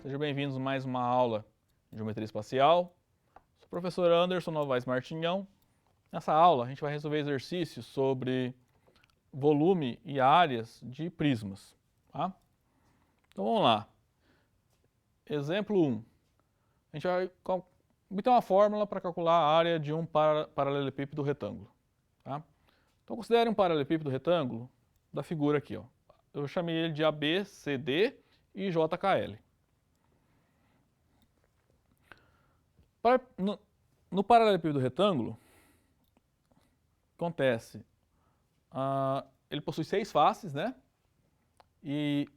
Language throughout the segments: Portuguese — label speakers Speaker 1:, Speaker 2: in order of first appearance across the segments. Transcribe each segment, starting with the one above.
Speaker 1: Sejam bem-vindos a mais uma aula de Geometria Espacial. Sou o professor Anderson Novaes Martinhão. Nessa aula a gente vai resolver exercícios sobre volume e áreas de prismas. Tá? Então vamos lá. Exemplo 1. A gente vai obter uma fórmula para calcular a área de um paralelepípedo retângulo. Tá? Então considere um paralelepípedo retângulo da figura aqui. Ó. Eu chamei ele de AB, CD e JKL. No paralelepípedo retângulo, acontece, ele possui 6 faces, né? E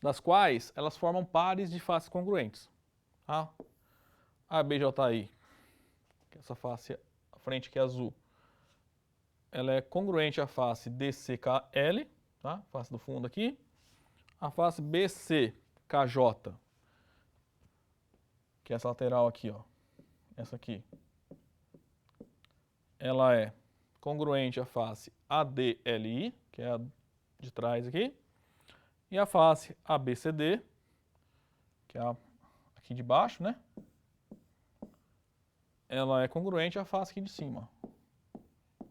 Speaker 1: das quais elas formam pares de faces congruentes. Tá? A BJI, que é essa face à frente que é azul, ela é congruente à face DCKL, tá? Face do fundo aqui. A face BCKJ, que é essa lateral aqui, ó. Essa aqui, ela é congruente à face ADLI, que é a de trás aqui, e a face ABCD, que é a aqui de baixo, né? Ela é congruente à face aqui de cima,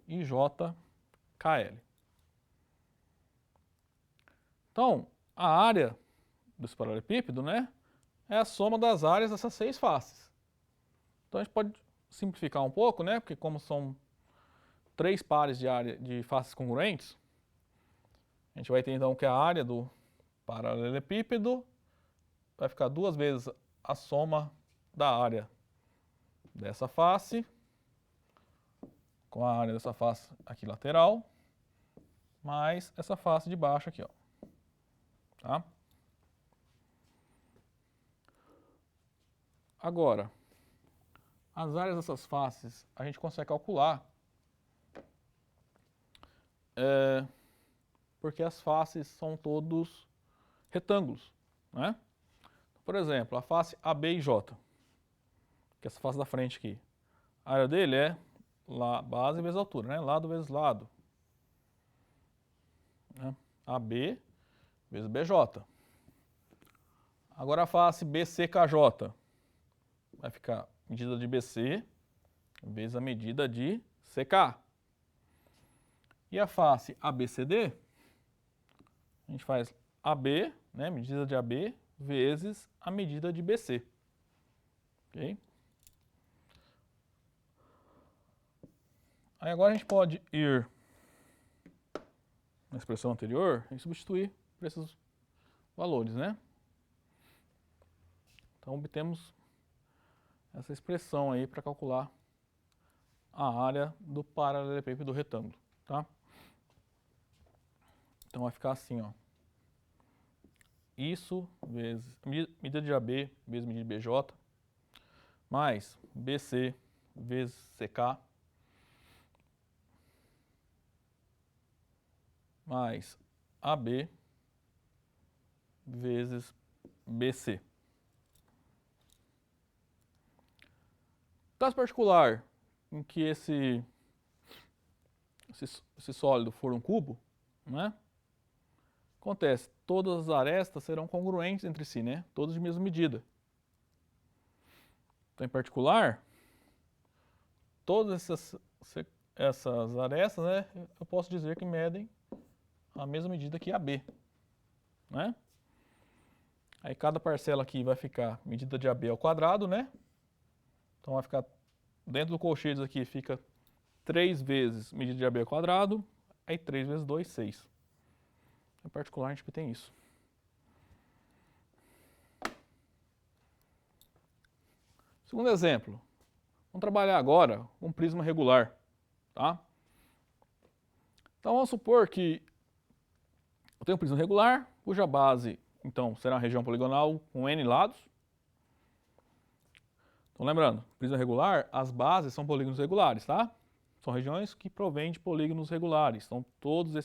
Speaker 1: IJKL. Então, a área desse paralelepípedo, né, é a soma das áreas dessas 6 faces. Então a gente pode simplificar um pouco, né? Porque como são 3 pares de área de faces congruentes, a gente vai ter então que a área do paralelepípedo vai ficar 2 vezes a soma da área dessa face com a área dessa face aqui lateral, mais essa face de baixo aqui, ó. Tá? Agora, as áreas dessas faces a gente consegue calcular porque as faces são todos retângulos, né? Por exemplo, a face AB e J, que é essa face da frente aqui. A área dele é base vezes altura, né? Lado vezes lado. Né? AB vezes BJ. Agora a face BCKJ vai ficar medida de BC vezes a medida de CK. E a face ABCD, a gente faz AB, né, medida de AB, vezes a medida de BC. Ok? Aí agora a gente pode ir na expressão anterior e substituir por esses valores, né? Então obtemos essa expressão aí para calcular a área do paralelepípedo retângulo, tá? Então vai ficar assim, ó. Isso vezes medida de AB vezes medida de BJ, mais BC vezes CK, mais AB vezes BC. Caso particular em que esse sólido for um cubo, né? Acontece, todas as arestas serão congruentes entre si, né? Todas de mesma medida. Então, em particular, todas essas arestas, né, eu posso dizer que medem a mesma medida que AB, né? Aí cada parcela aqui vai ficar medida de AB ao quadrado, né? Então vai ficar, dentro do colchetes aqui fica 3 vezes medida de AB ao quadrado, aí 3 vezes 2, 6. Em particular, a gente tem isso. Segundo exemplo, vamos trabalhar agora com um prisma regular, tá? Então vamos supor que eu tenho um prisma regular, cuja base, então, será uma região poligonal com N lados. Então lembrando, prisma regular, as bases são polígonos regulares, tá? São regiões que provêm de polígonos regulares. Então todos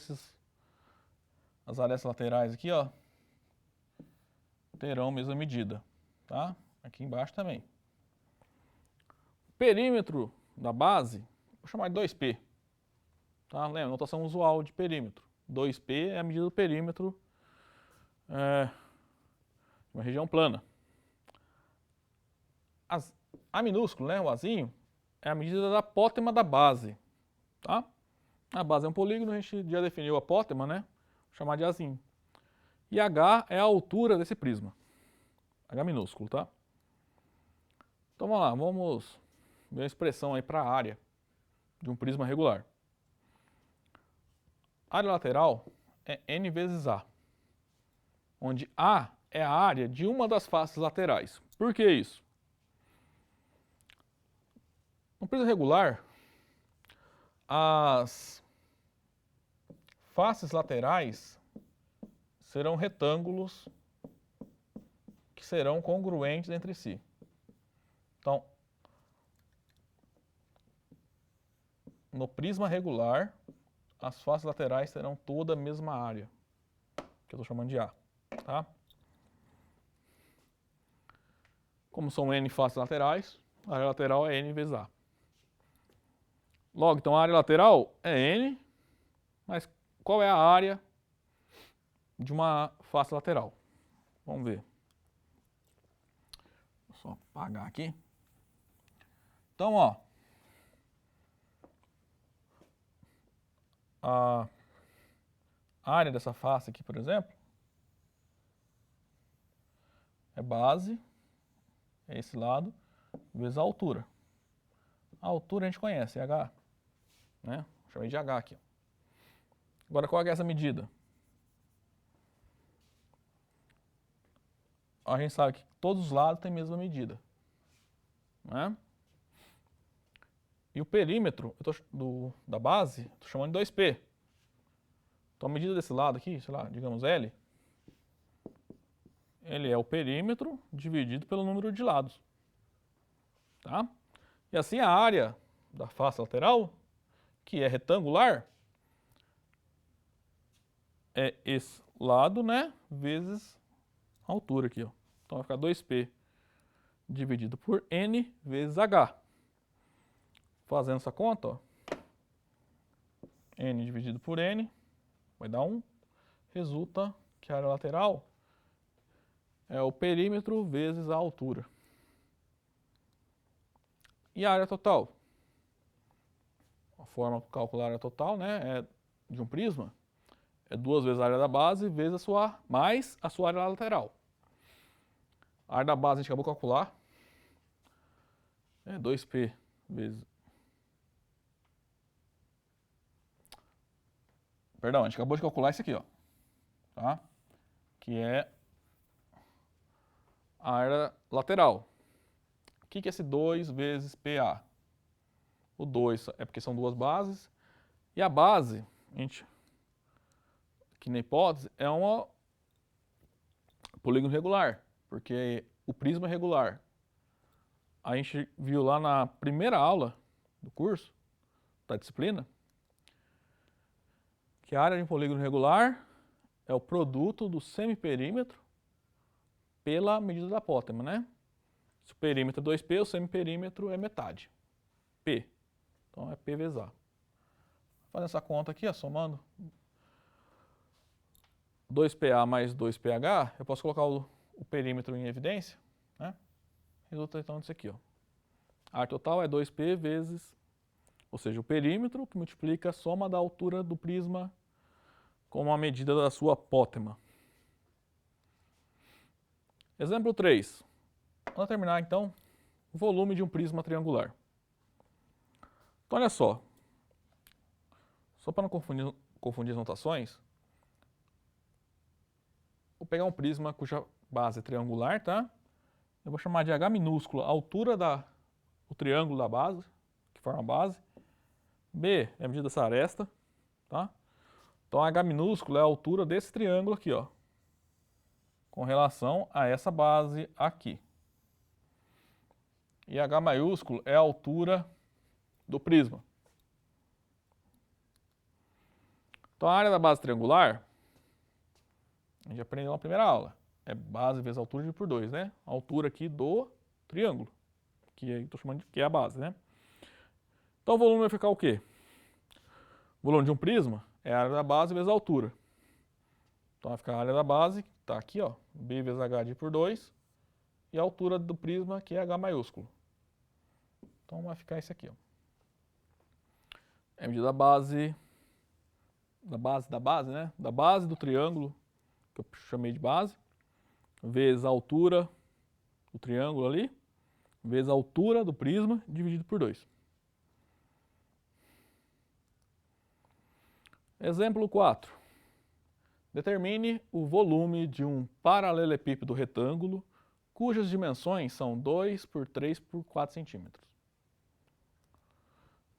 Speaker 1: as arestas laterais aqui, ó, terão a mesma medida, tá? Aqui embaixo também. O perímetro da base, vou chamar de 2P. Tá? Lembra, notação usual de perímetro. 2P é a medida do perímetro de uma região plana. A minúsculo, né, o Azinho, é a medida da apótema da base, tá? A base é um polígono, a gente já definiu a apótema, né? Vou chamar de Azinho. E H é a altura desse prisma. H minúsculo, tá? Então vamos lá, vamos ver a expressão aí para a área de um prisma regular. A área lateral é N vezes A, onde A é a área de uma das faces laterais. Por que isso? No prisma regular, as faces laterais serão retângulos que serão congruentes entre si. Então, no prisma regular, as faces laterais terão toda a mesma área, que eu estou chamando de A, tá? Como são N faces laterais, a área lateral é N vezes A. Logo, então a área lateral é N, mas qual é a área de uma face lateral? Vamos ver. Vou só apagar aqui. Então, ó, a área dessa face aqui, por exemplo, é base, é esse lado, vezes a altura. A altura a gente conhece, é H, né? Chamei de H aqui. Agora, qual é essa medida? A gente sabe que todos os lados têm a mesma medida, né? E o perímetro da base, estou chamando de 2P. Então a medida desse lado aqui, sei lá, digamos L, ele é o perímetro dividido pelo número de lados. Tá? E assim a área da face lateral, que é retangular, é esse lado, né, vezes a altura aqui, ó. Então vai ficar 2P dividido por N vezes H. Fazendo essa conta, ó, N dividido por N vai dar 1. Resulta que a área lateral é o perímetro vezes a altura. E a área total? A forma de calcular a área total, né, é de um prisma, é 2 vezes a área da base vezes mais a sua área lateral. A área da base a gente acabou de calcular, é 2P vezes... Perdão, a gente acabou de calcular isso aqui, ó, tá? Que é a área lateral. O que é esse 2 vezes PA? O 2 é porque são duas bases, e a base, a gente, aqui na hipótese, é um polígono regular, porque o prisma é regular. A gente viu lá na primeira aula do curso, da disciplina, que a área de um polígono regular é o produto do semiperímetro pela medida da apótema, né? Se o perímetro é 2P, o semiperímetro é metade, P. Então é P vezes A. Fazendo essa conta aqui, ó, somando 2PA mais 2PH, eu posso colocar o perímetro em evidência, né? Resulta então disso aqui, ó. A área total é 2P vezes, ou seja, o perímetro que multiplica a soma da altura do prisma com a medida da sua apótema. Exemplo 3. Vamos terminar então o volume de um prisma triangular. Então olha só para não confundir as notações, vou pegar um prisma cuja base é triangular, tá? Eu vou chamar de H minúsculo a altura do triângulo da base, que forma a base. B é a medida dessa aresta, tá? Então H minúsculo é a altura desse triângulo aqui, ó, com relação a essa base aqui. E H maiúsculo é a altura do prisma. Então a área da base triangular, a gente aprendeu na primeira aula, é base vezes altura dividido por 2, né? A altura aqui do triângulo, que aí estou chamando de que é a base, né? Então o volume vai ficar o quê? O volume de um prisma é a área da base vezes a altura. Então vai ficar a área da base, que está aqui, ó, B vezes H dividido por 2, e a altura do prisma, que é H maiúsculo. Então vai ficar esse aqui, ó. É a medida da base, né? Da base do triângulo, que eu chamei de base, vezes a altura do triângulo ali, vezes a altura do prisma, dividido por 2. Exemplo 4. Determine o volume de um paralelepípedo retângulo cujas dimensões são 2 por 3 por 4 centímetros.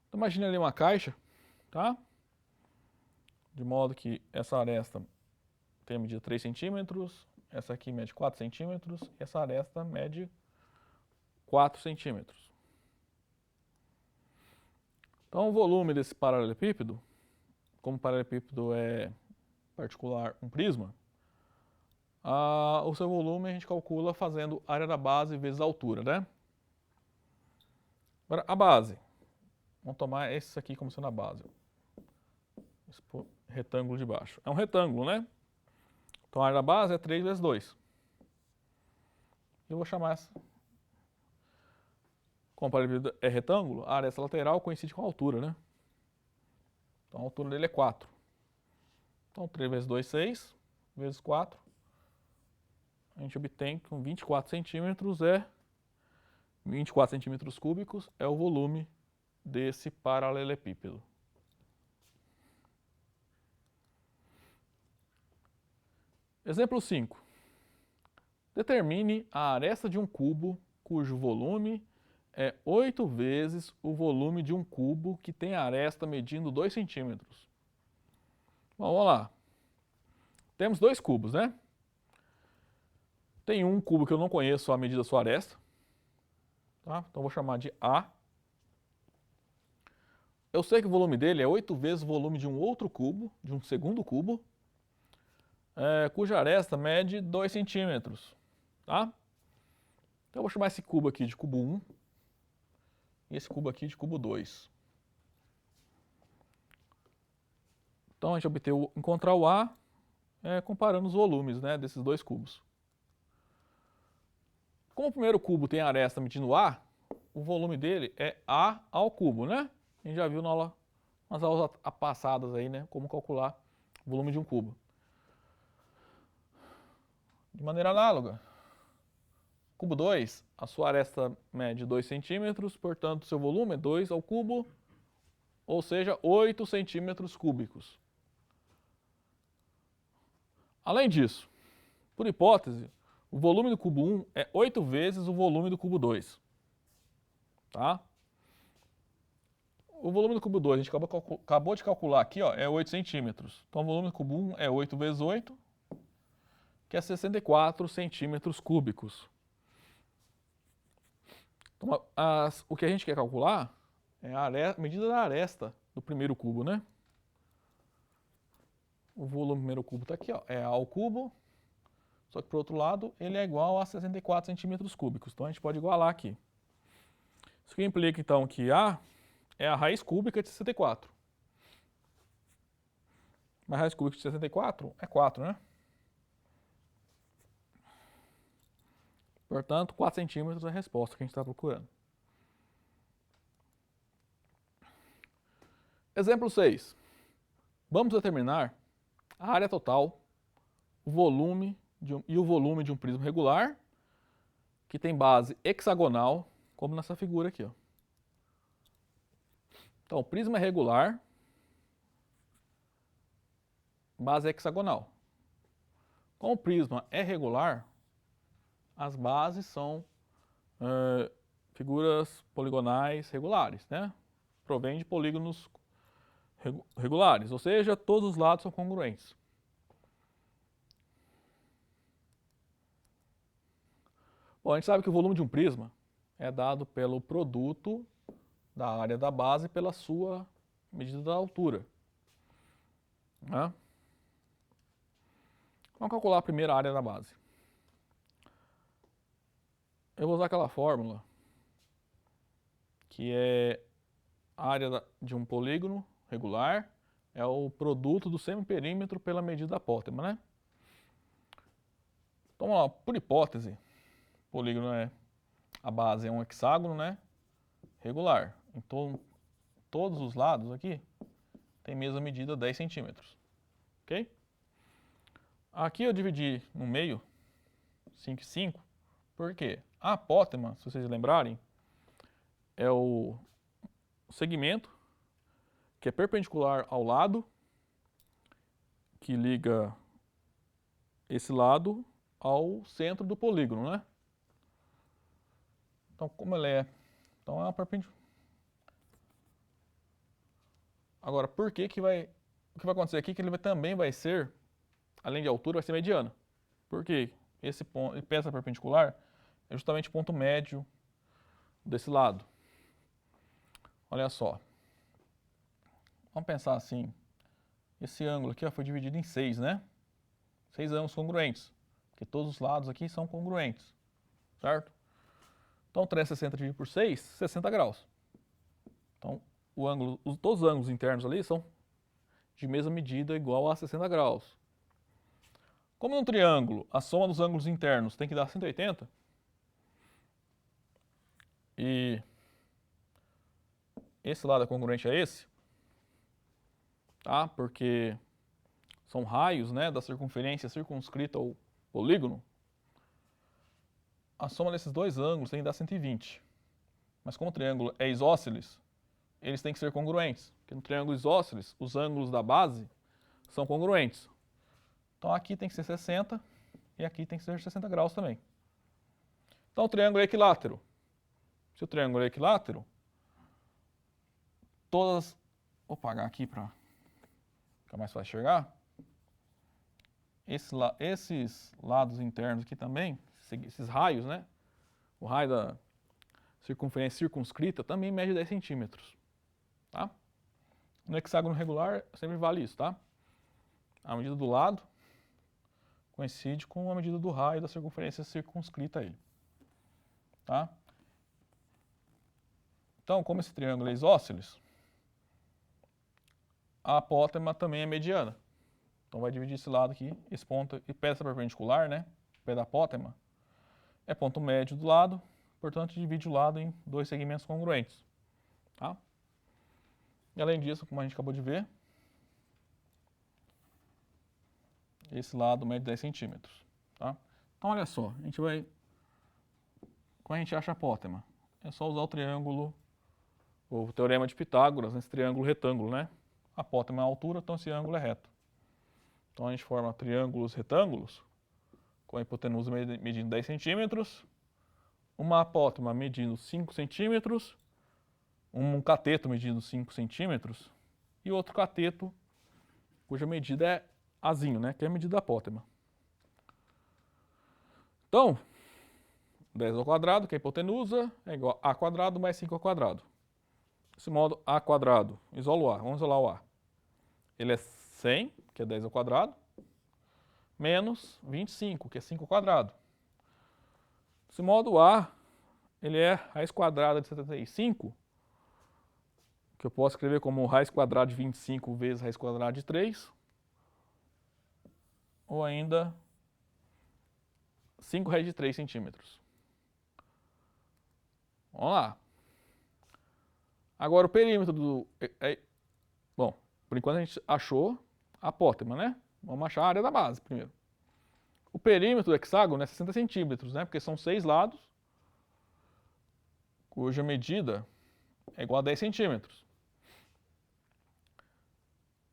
Speaker 1: Então, imagine ali uma caixa, tá? De modo que essa aresta tem a medida 3 centímetros, essa aqui mede 4 centímetros e essa aresta mede 4 centímetros. Então, o volume desse paralelepípedo, como o paralelepípedo é particular um prisma, o seu volume a gente calcula fazendo a área da base vezes a altura, né? Agora, a base. Vamos tomar esse aqui como sendo a base. Esse retângulo de baixo. É um retângulo, né? Então, a área da base é 3 vezes 2. Eu vou chamar essa. Como o paralelepípedo é retângulo, a aresta lateral coincide com a altura, né? Então, a altura dele é 4. Então, 3 vezes 2, 6. Vezes 4. A gente obtém que com 24 centímetros 24 centímetros cúbicos é o volume desse paralelepípedo. Exemplo 5. Determine a aresta de um cubo cujo volume é 8 vezes o volume de um cubo que tem a aresta medindo 2 centímetros. Bom, vamos lá. Temos 2 cubos, né? Tem um cubo que eu não conheço a medida da sua aresta. Tá? Então, vou chamar de A. Eu sei que o volume dele é 8 vezes o volume de um outro cubo, de um segundo cubo, cuja aresta mede 2 centímetros. Tá? Então, eu vou chamar esse cubo aqui de cubo 1 e esse cubo aqui de cubo 2. Então, a gente encontrar o A comparando os volumes, né, desses 2 cubos. Como o primeiro cubo tem a aresta medindo A, o volume dele é A ao cubo, né? A gente já viu nas aulas passadas aí, né? Como calcular o volume de um cubo. De maneira análoga, cubo 2, a sua aresta mede 2 centímetros, portanto, seu volume é 2 ao cubo, ou seja, 8 centímetros cúbicos. Além disso, por hipótese, o volume do cubo 1 é 8 vezes o volume do cubo 2. Tá? O volume do cubo 2, a gente acabou de calcular aqui, ó, é 8 centímetros. Então, o volume do cubo 1 é 8 vezes 8, que é 64 centímetros cúbicos. Então, o que a gente quer calcular é a medida da aresta do primeiro cubo, né? O volume do primeiro cubo está aqui, ó, é A ao cubo, só que, por outro lado, ele é igual a 64 centímetros cúbicos. Então, a gente pode igualar aqui. Isso que implica, então, que A é a raiz cúbica de 64. Mas a raiz cúbica de 64 é 4, né? Portanto, 4 centímetros é a resposta que a gente está procurando. Exemplo 6. Vamos determinar a área total, o volume e o volume de um prisma regular que tem base hexagonal, como nessa figura aqui, ó. Então, o prisma é regular, base hexagonal. Como o prisma é regular, as bases são figuras poligonais regulares, né? Provém de polígonos regulares, ou seja, todos os lados são congruentes. Bom, a gente sabe que o volume de um prisma é dado pelo produto da área da base pela sua medida da altura. Né? Vamos calcular a primeira área da base. Eu vou usar aquela fórmula que é a área de um polígono regular é o produto do semiperímetro pela medida da apótema, né? Então, vamos lá, por hipótese, polígono a base é um hexágono, né? Regular. Então, todos os lados aqui tem a mesma medida, 10 centímetros. Ok? Aqui eu dividi no meio, 5 e 5, porque a apótema, se vocês lembrarem, é o segmento que é perpendicular ao lado, que liga esse lado ao centro do polígono, né? Então, como ele é... Então, é uma perpendicular. Agora, por que que vai... O que vai acontecer aqui é que ele também vai ser, além de altura, vai ser mediana. Por quê? Esse ponto, peça perpendicular é justamente o ponto médio desse lado. Olha só. Vamos pensar assim. Esse ângulo aqui ó, foi dividido em 6, né? 6 ângulos congruentes. Porque todos os lados aqui são congruentes. Certo? Então, 360 dividido por 6, 60 graus. Então, todos os ângulos internos ali são de mesma medida igual a 60 graus. Como num triângulo, a soma dos ângulos internos tem que dar 180, e esse lado é congruente a esse, tá? Porque são raios, né, da circunferência circunscrita ao polígono. A soma desses dois ângulos tem que dar 120. Mas como o triângulo é isósceles, eles têm que ser congruentes. Porque no triângulo isósceles, os ângulos da base são congruentes. Então aqui tem que ser 60 e aqui tem que ser 60 graus também. Então o triângulo é equilátero. Se o triângulo é equilátero, todas... Vou apagar aqui para ficar mais fácil enxergar. Esses lados internos aqui também, esses raios, né? O raio da circunferência circunscrita também mede 10 centímetros. Tá? No hexágono regular sempre vale isso, tá? A medida do lado coincide com a medida do raio da circunferência circunscrita a ele. Tá? Então, como esse triângulo é isósceles, a apótema também é mediana. Então vai dividir esse lado aqui, esse ponto, e peça perpendicular, né? O pé da apótema é ponto médio do lado, portanto divide o lado em dois segmentos congruentes. Tá? E além disso, como a gente acabou de ver, esse lado mede 10 centímetros. Tá? Então olha só, a gente vai... Como a gente acha a apótema? É só usar o triângulo, o teorema de Pitágoras, nesse triângulo retângulo, né? A apótema é a altura, então esse ângulo é reto. Então a gente forma triângulos retângulos, com a hipotenusa medindo 10 centímetros, uma apótema medindo 5 centímetros, um cateto medindo 5 centímetros e outro cateto cuja medida é azinho, né? Que é a medida da apótema. Então, 10 ao quadrado, que é a hipotenusa, é igual a quadrado mais 5 ao quadrado. Desse modo, a quadrado, isola o a, vamos isolar o a. Ele é 100, que é 10 ao quadrado, menos 25, que é 5 ao quadrado. Desse modo, o a, ele é raiz quadrada de 75, que eu posso escrever como raiz quadrada de 25 vezes raiz quadrada de 3, ou ainda 5 raiz de 3 centímetros. Vamos lá. Agora o perímetro do... Bom, por enquanto a gente achou a apótema, né? Vamos achar a área da base primeiro. O perímetro do hexágono é 60 centímetros, né? Porque são 6 lados, cuja medida é igual a 10 centímetros.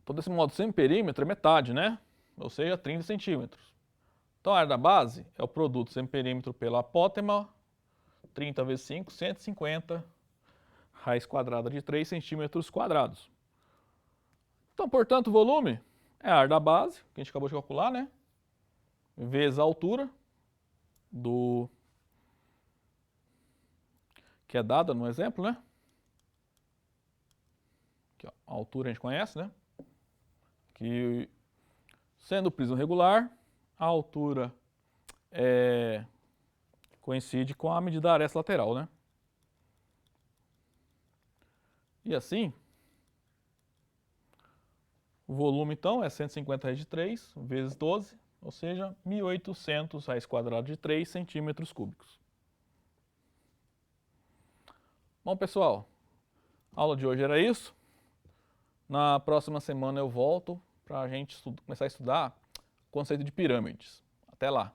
Speaker 1: Então, desse modo, sem perímetro é metade, né? Ou seja, 30 centímetros. Então, a área da base é o produto sem perímetro pela apótema, 30 vezes 5, 150, raiz quadrada de 3 centímetros quadrados. Então, portanto, o volume é a área da base, que a gente acabou de calcular, né? Vezes a altura do... que é dada no exemplo, né? Aqui, ó, a altura a gente conhece, né? Que, sendo o prisma regular, a altura coincide com a medida da aresta lateral, né? E assim, o volume, então, é 150 raiz de 3 vezes 12, ou seja, 1.800 raiz quadrada de 3 centímetros cúbicos. Bom, pessoal, a aula de hoje era isso. Na próxima semana eu volto para a gente começar a estudar o conceito de pirâmides. Até lá!